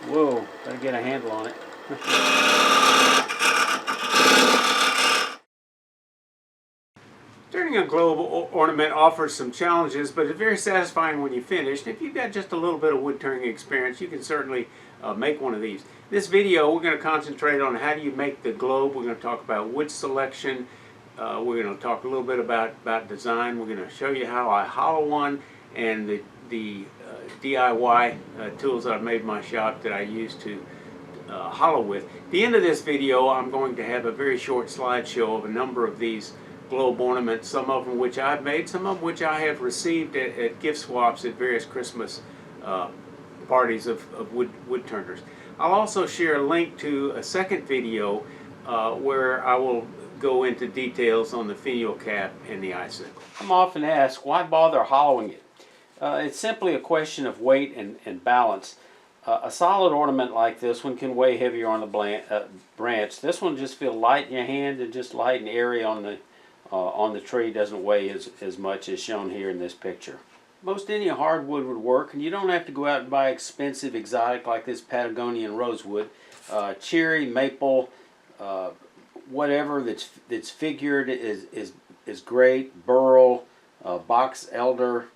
Whoa, gotta get a handle on it. Turning a globe ornament offers some challenges, but it's very satisfying when you finish. If you've got just a little bit of wood turning experience, you can certainly make one of these. This video, we're going to concentrate on how do you make the globe. We're going to talk about wood selection. We're going to talk a little bit about design. We're going to show you how I hollow one and the DIY tools that I've made in my shop that I use to hollow with. At the end of this video, I'm going to have a very short slideshow of a number of these globe ornaments, some of them which I've made, some of them which I have received at gift swaps at various Christmas parties of wood turners. I'll also share a link to a second video where I will go into details on the finial cap and the icicle. I'm often asked, why bother hollowing it? It's simply a question of weight and balance. A solid ornament like this one can weigh heavier on the branch. This one just feels light in your hand and just light and airy on the tree. Doesn't weigh as much as shown here in this picture. Most any hardwood would work, and you don't have to go out and buy expensive exotic like this Patagonian rosewood. Cherry, maple, whatever that's figured is great. Burl, box elder,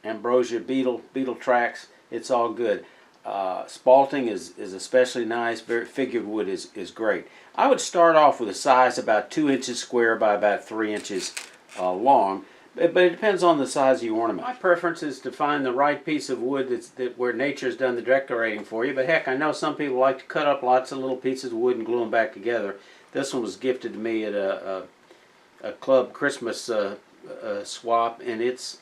ambrosia, beetle tracks. It's all good. Spalting is especially nice. Figured wood is great. I would start off with a size about 2 inches square by about 3 inches long, but it depends on the size of your ornament. My preference is to find the right piece of wood where nature's done the decorating for you, but heck, I know some people like to cut up lots of little pieces of wood and glue them back together. This one was gifted to me at a club Christmas swap, and it's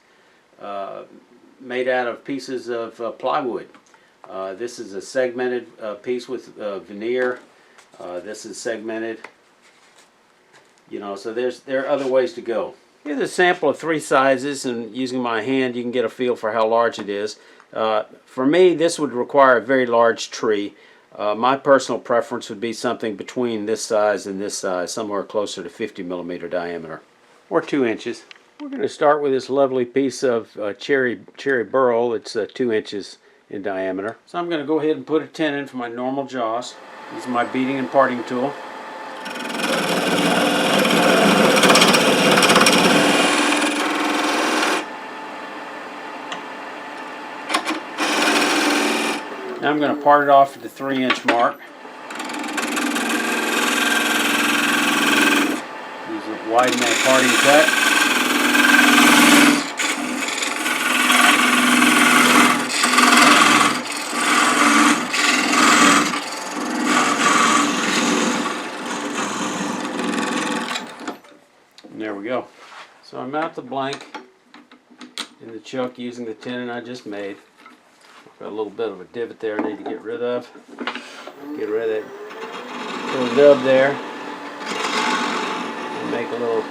made out of pieces of plywood. This is a segmented piece with veneer. This is segmented. You know, so there are other ways to go. Here's a sample of 3 sizes, and using my hand you can get a feel for how large it is. For me, this would require a very large tree. My personal preference would be something between this size and this size, somewhere closer to 50 millimeter diameter, or 2 inches. We're going to start with this lovely piece of cherry burl. It's 2 inches in diameter. So I'm going to go ahead and put a 10 in for my normal jaws. This is my beating and parting tool. Now I'm going to part it off at the 3-inch mark. Widen that parting cut. And there we go. So I mount the blank in the chuck using the tenon I just made. Got a little bit of a divot there I need to get rid of. Get rid of that little dub there. Make a little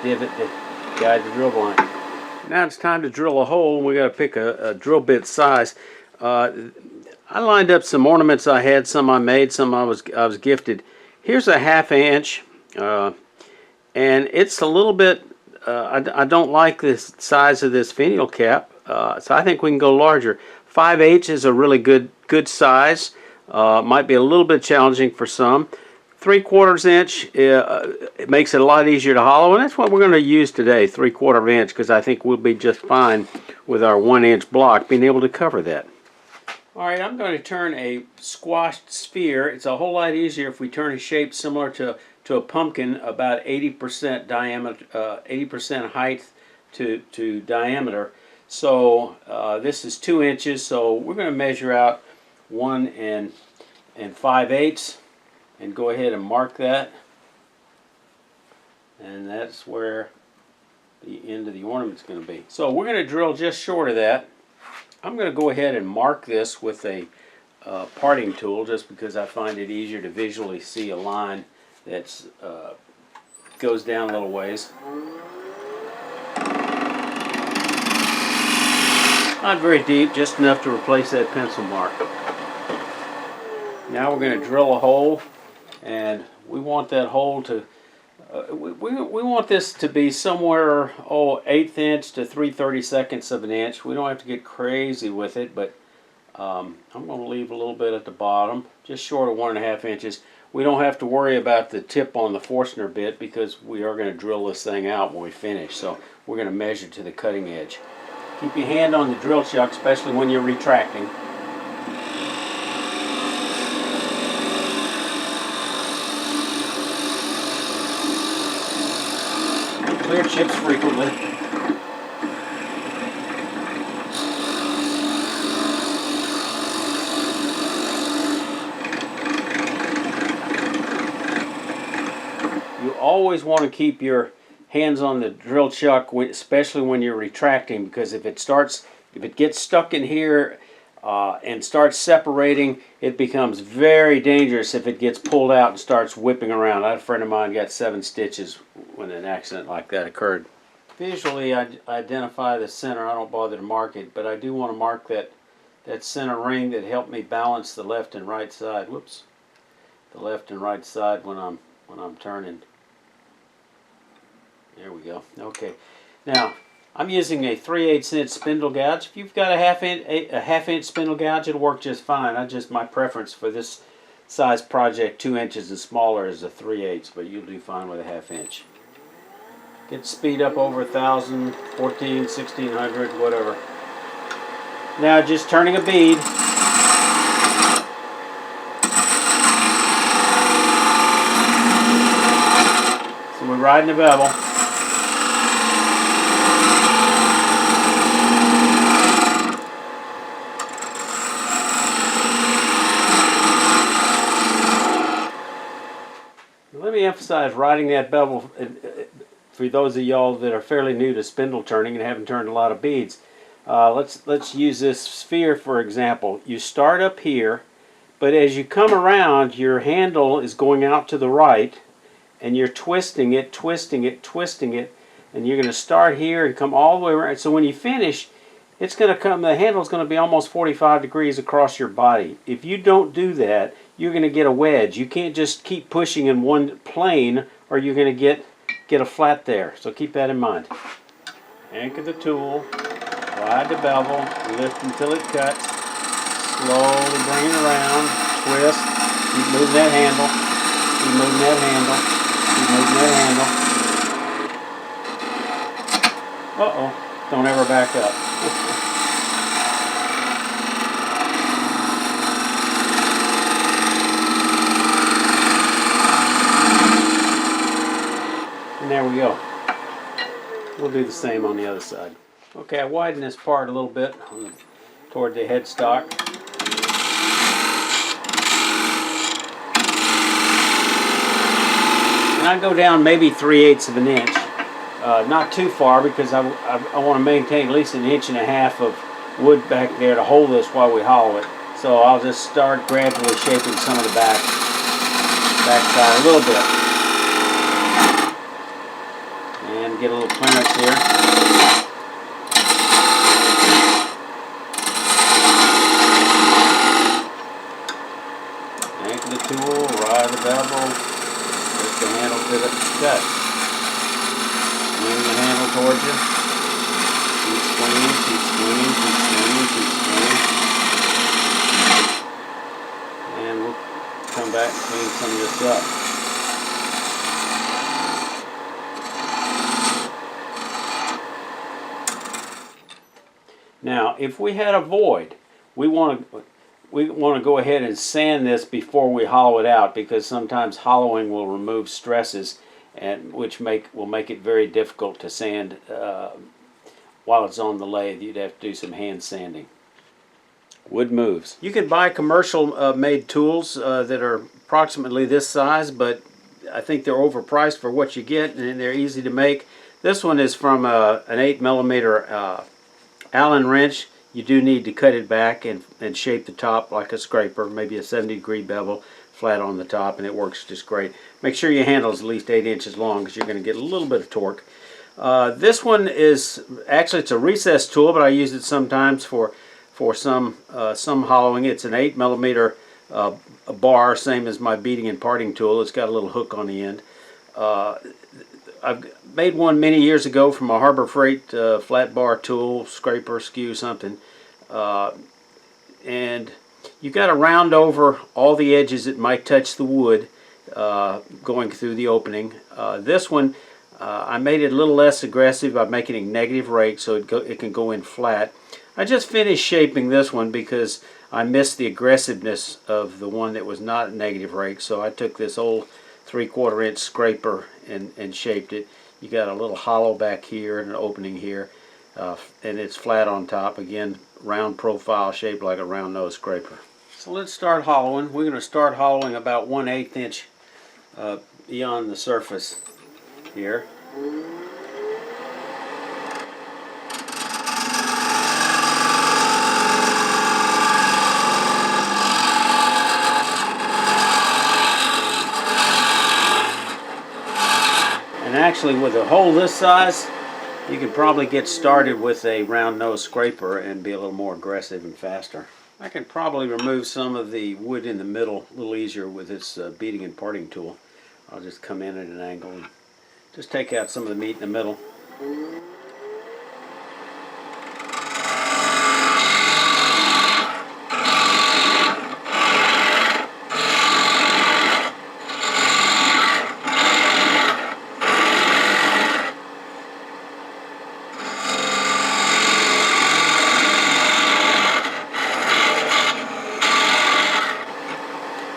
divot to guide the drill blank. Now it's time to drill a hole. We got to pick a drill bit size. I lined up some ornaments I had, some I made, some I was gifted. Here's a 1/2 inch, and it's a little bit. I don't like this size of this finial cap, so I think we can go larger. 5/8 is a really good size. Might be a little bit challenging for some. 3/4 inch, it makes it a lot easier to hollow, and that's what we're going to use today, 3/4 inch, because I think we'll be just fine with our 1-inch block being able to cover that. Alright, I'm going to turn a squashed sphere. It's a whole lot easier if we turn a shape similar to a pumpkin, about 80% diameter, 80% height to diameter. So this is 2 inches, so we're going to measure out 1 5/8. And go ahead and mark that, and that's where the end of the ornament is going to be. So we're going to drill just short of that. I'm going to go ahead and mark this with a parting tool, just because I find it easier to visually see a line that goes down a little ways. Not very deep, just enough to replace that pencil mark. Now we're going to drill a hole, and we want that hole to We want this to be somewhere, 1/8 inch to 3/32 of an inch. We don't have to get crazy with it, but I'm going to leave a little bit at the bottom, just short of 1.5 inches. We don't have to worry about the tip on the Forstner bit because we are going to drill this thing out when we finish. So we're going to measure to the cutting edge. Keep your hand on the drill chuck, especially when you're retracting. Clear chips frequently. You always want to keep your hands on the drill chuck, especially when you're retracting, because if it gets stuck in here and starts separating, it becomes very dangerous if it gets pulled out and starts whipping around. I had a friend of mine got 7 stitches when an accident like that occurred. Visually, I identify the center. I don't bother to mark it, but I do want to mark that center ring that helped me balance the left and right side. Whoops, the left and right side when I'm turning. There we go. Okay, now I'm using a 3/8 inch spindle gouge. If you've got a half inch spindle gouge, it'll work just fine. My preference for this size project, 2 inches and smaller, is a 3/8, but you'll do fine with a 1/2 inch. Get speed up over 1,000, 14, 1,600, whatever. Now just turning a bead. So we're riding the bevel. Let me emphasize riding that bevel for those of y'all that are fairly new to spindle turning and haven't turned a lot of beads. Let's use this sphere for example. You start up here, but as you come around, your handle is going out to the right, and you're twisting it, twisting it, twisting it, and you're going to start here and come all the way around. So when you finish, it's going to come. The handle's going to be almost 45 degrees across your body. If you don't do that, you're going to get a wedge. You can't just keep pushing in one plane, or you're going to get a flat there. So keep that in mind. Anchor the tool, ride the bevel, lift until it cuts, slowly bring it around, twist, keep moving that handle, keep moving that handle, keep moving that handle. Uh-oh, don't ever back up. And there we go. We'll do the same on the other side. Okay, I widen this part a little bit toward the headstock. And I go down maybe 3/8 of an inch. Not too far, because I want to maintain at least 1.5 inches of wood back there to hold this while we hollow it. So I'll just start gradually shaping some of the back side a little bit. And get a little clearance here. Anchor the tool, ride the bevel, lift the handle to the cut. Swing the handle towards you. Keep swinging, keep swinging, keep swinging, keep swinging. And we'll come back and clean some of this up. Now, if we had a void, we want to go ahead and sand this before we hollow it out, because sometimes hollowing will remove stresses, and which will make it very difficult to sand while it's on the lathe. You'd have to do some hand sanding. Wood moves. You can buy commercial made tools that are approximately this size, but I think they're overpriced for what you get, and they're easy to make. This one is from an 8mm Allen wrench. You do need to cut it back and shape the top like a scraper, maybe a 70-degree bevel flat on the top, and it works just great. Make sure your handle is at least 8 inches long, because you're going to get a little bit of torque. This one is actually, it's a recessed tool, but I use it sometimes for some hollowing. It's an 8mm bar, same as my beating and parting tool. It's got a little hook on the end. I've made one many years ago from a Harbor Freight flat bar tool, scraper, skew, something. And you got to round over all the edges that might touch the wood going through the opening. This one, I made it a little less aggressive by making it negative rake so it can go in flat. I just finished shaping this one because I missed the aggressiveness of the one that was not negative rake, so I took this old 3/4 inch scraper and shaped it. You got a little hollow back here and an opening here, and it's flat on top. Again, round profile shaped like a round nose scraper. So let's start hollowing. We're going to start hollowing about 1/8 inch beyond the surface here. And actually, with a hole this size, you can probably get started with a round nose scraper and be a little more aggressive and faster. I can probably remove some of the wood in the middle a little easier with this beating and parting tool. I'll just come in at an angle and just take out some of the meat in the middle.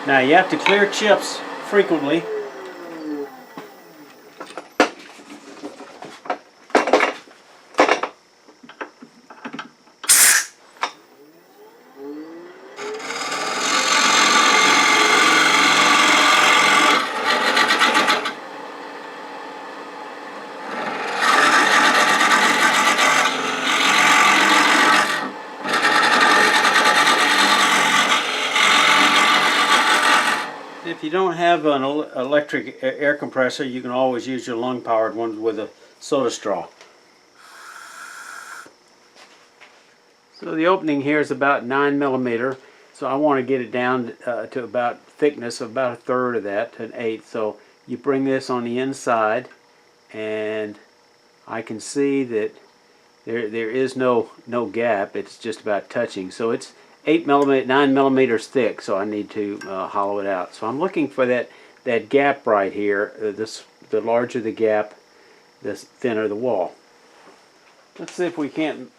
Now you have to clear chips frequently. If you don't have an electric air compressor, you can always use your lung-powered ones with a soda straw. So the opening here is about 9 millimeter, so I want to get it down to about thickness of about 1/3 of that, to 1/8. So you bring this on the inside, and I can see that there is no gap. It's just about touching. So it's 9 millimeters thick, so I need to hollow it out. So I'm looking for that gap right here. The larger the gap, the thinner the wall. Let's see if we can't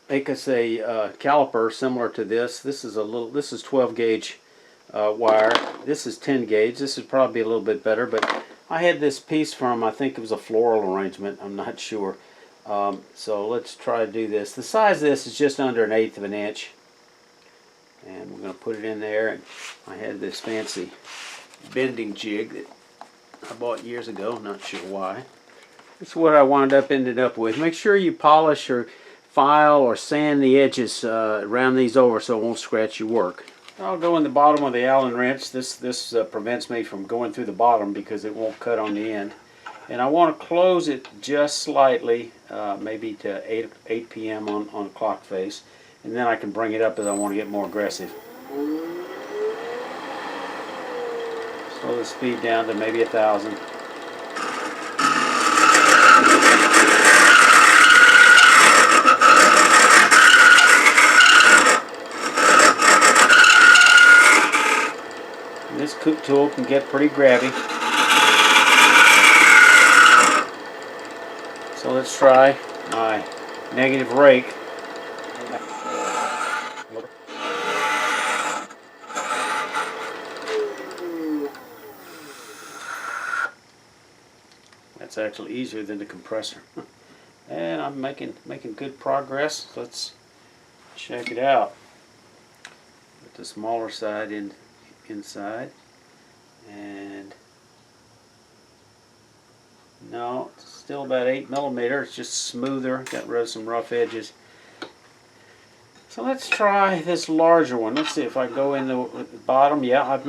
make us a caliper similar to this. This is 12 gauge wire. This is 10 gauge. This would probably be a little bit better, but I had this piece from, I think it was a floral arrangement. I'm not sure. So let's try to do this. The size of this is just under 1/8 of an inch. And we're going to put it in there. And I had this fancy bending jig that I bought years ago, not sure why. This is what I ended up with. Make sure you polish or file or sand the edges, round these over so it won't scratch your work. I'll go in the bottom of the Allen wrench. This prevents me from going through the bottom because it won't cut on the end. And I want to close it just slightly, maybe to 8 p.m. on the clock face. And then I can bring it up as I want to get more aggressive. Slow the speed down to maybe 1,000. And this cook tool can get pretty grabby. So let's try my negative rake. That's actually easier than the compressor. And I'm making good progress. Let's check it out. Put the smaller side inside, and no, it's still about 8 millimeter. It's just smoother. Got rid of some rough edges. So let's try this larger one. Let's see if I go in the bottom. Yeah, I've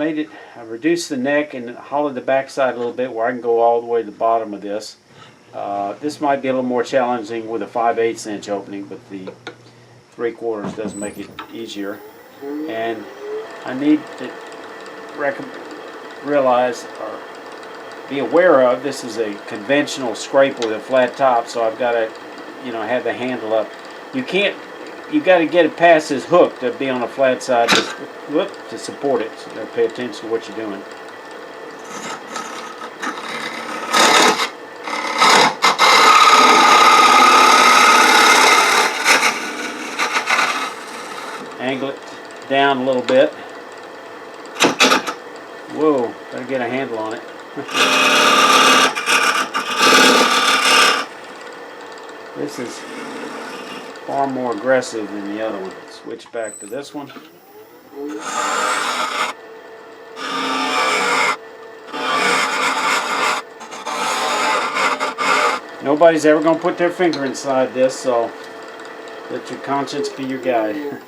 reduced the neck and hollowed the back side a little bit where I can go all the way to the bottom of this. This might be a little more challenging with a 5/8 inch opening, but the 3/4 does make it easier. And I need to realize or be aware of. This is a conventional scraper with a flat top, so I've got to, you know, have the handle up. You got to get it past this hook to be on a flat side to support it. So you got to pay attention to what you're doing. Angle it down a little bit. Whoa, gotta get a handle on it. This is far more aggressive than the other one. Switch back to this one. Nobody's ever going to put their finger inside this, so let your conscience be your guide.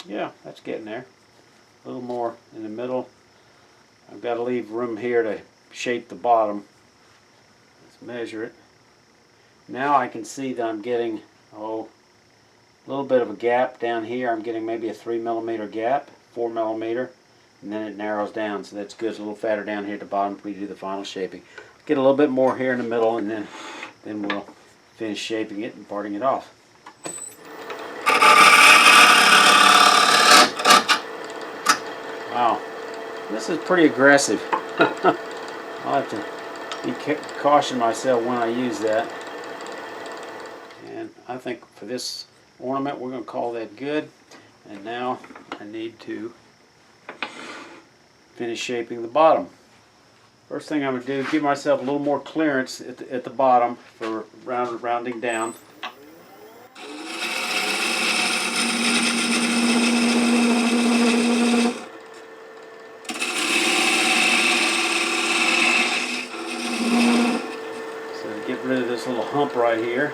Yeah, that's getting there. A little more in the middle. I've got to leave room here to shape the bottom. Let's measure it. Now I can see that I'm getting a little bit of a gap down here. I'm getting maybe a 3 millimeter gap, 4 millimeter, and then it narrows down. So that's good. It's a little fatter down here at the bottom when we do the final shaping. Get a little bit more here in the middle, and then we'll finish shaping it and parting it off. Wow, this is pretty aggressive. I'll have to caution myself when I use that. And I think for this ornament we're going to call that good. And now I need to finish shaping the bottom. First thing I'm going to do is give myself a little more clearance at the bottom for rounding down. Get rid of this little hump right here.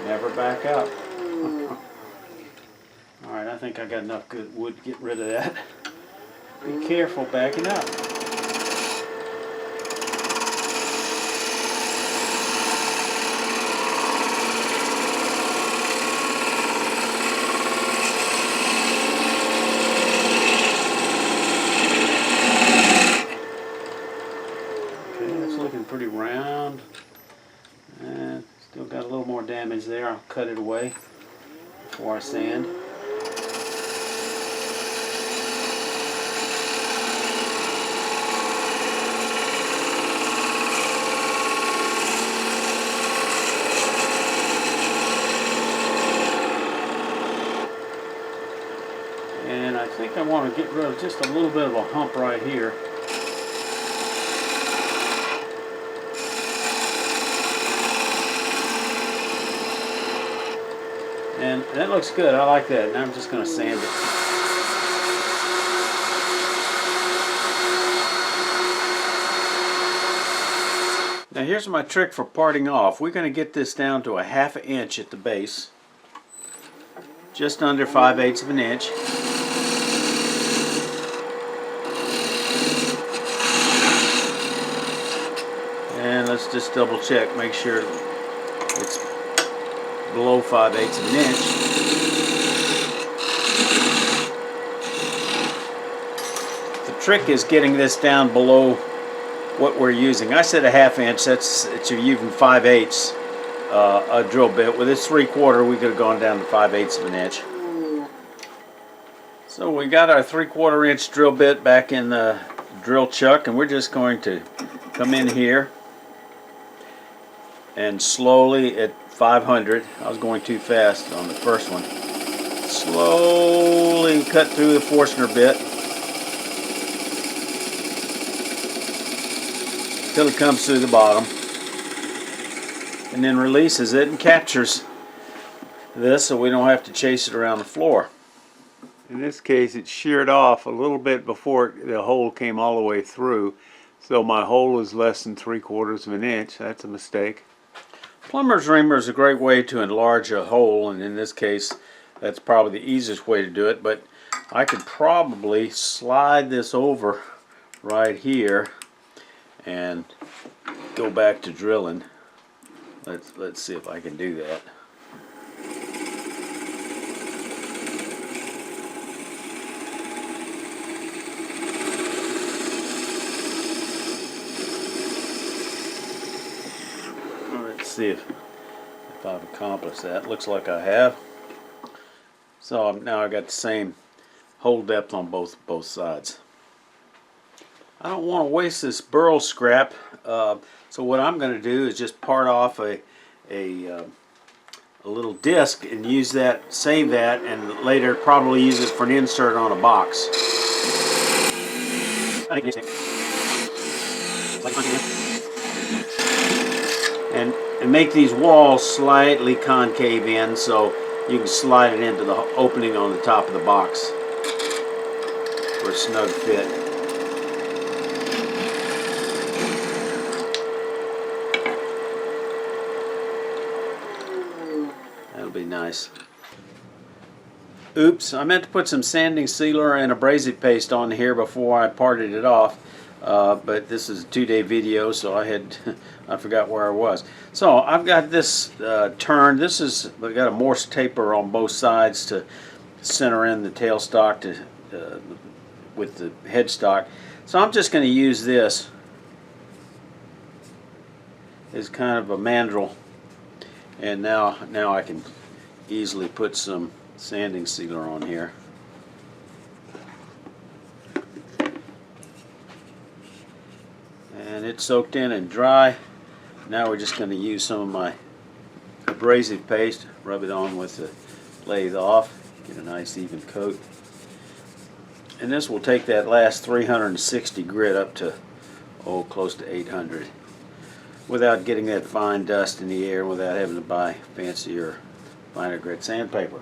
Never back up. Alright, I think I got enough good wood to get rid of that. Be careful backing up. Pretty round, and still got a little more damage there. I'll cut it away before I sand. And I think I want to get rid of just a little bit of a hump right here. And that looks good. I like that. Now I'm just going to sand it. Now here's my trick for parting off. We're going to get this down to a 1/2 inch at the base. Just under 5/8 of an inch. And let's just double check, make sure it's below 5/8 of an inch. The trick is getting this down below what we're using. I said a 1/2 inch, it's even 5/8 a drill bit. With this 3/4 we could have gone down to 5/8 of an inch. So we got our 3/4 inch drill bit back in the drill chuck, and we're just going to come in here and slowly at 500, I was going too fast on the first one, slowly cut through the Forstner bit till it comes through the bottom, and then releases it and captures this so we don't have to chase it around the floor. In this case it's sheared off a little bit before the hole came all the way through, so my hole is less than 3/4 of an inch. That's a mistake. Plumber's reamer is a great way to enlarge a hole, and in this case that's probably the easiest way to do it, but I could probably slide this over right here and go back to drilling. Let's see if I can do that. Let's see if I've accomplished that. Looks like I have. So now I got the same hole depth on both sides. I don't want to waste this burl scrap, so what I'm going to do is just part off a little disc and use that, save that, and later probably use it for an insert on a box. And make these walls slightly concave in so you can slide it into the opening on the top of the box for a snug fit. That'll be nice. Oops, I meant to put some sanding sealer and abrasive paste on here before I parted it off. But this is a 2-day video, so I forgot where I was. So I've got this turned. I've got a Morse taper on both sides to center in the tailstock with the headstock. So I'm just going to use this as kind of a mandrel, and now I can easily put some sanding sealer on here. And it's soaked in and dry. Now we're just going to use some of my abrasive paste, rub it on with the lathe off, get a nice even coat. And this will take that last 360 grit up to, close to 800 without getting that fine dust in the air, without having to buy fancier, finer grit sandpaper.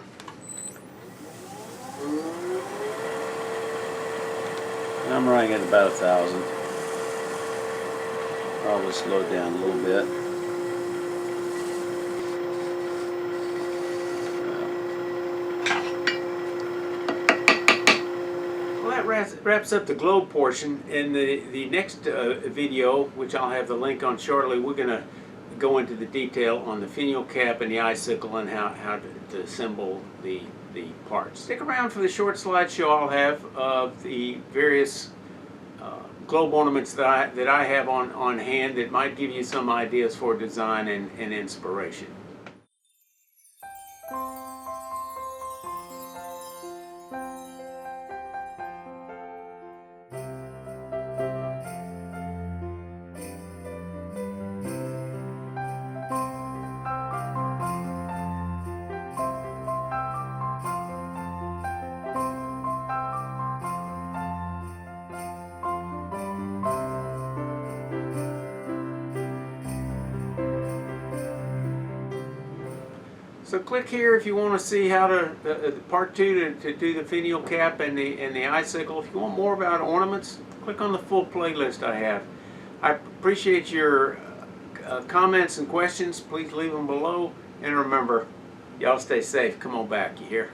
And I'm running at about 1,000. Probably slow down a little bit. Well, that wraps up the globe portion. In the next video, which I'll have the link on shortly, we're going to go into the detail on the finial cap and the icicle and how to assemble the parts. Stick around for the short slideshow I'll have of the various globe ornaments that I have on hand that might give you some ideas for design and inspiration. So click here if you want to see how to part 2 to do the finial cap and the icicle. If you want more about ornaments, click on the full playlist I have. I appreciate your comments and questions. Please leave them below. And remember, y'all stay safe. Come on back, you hear?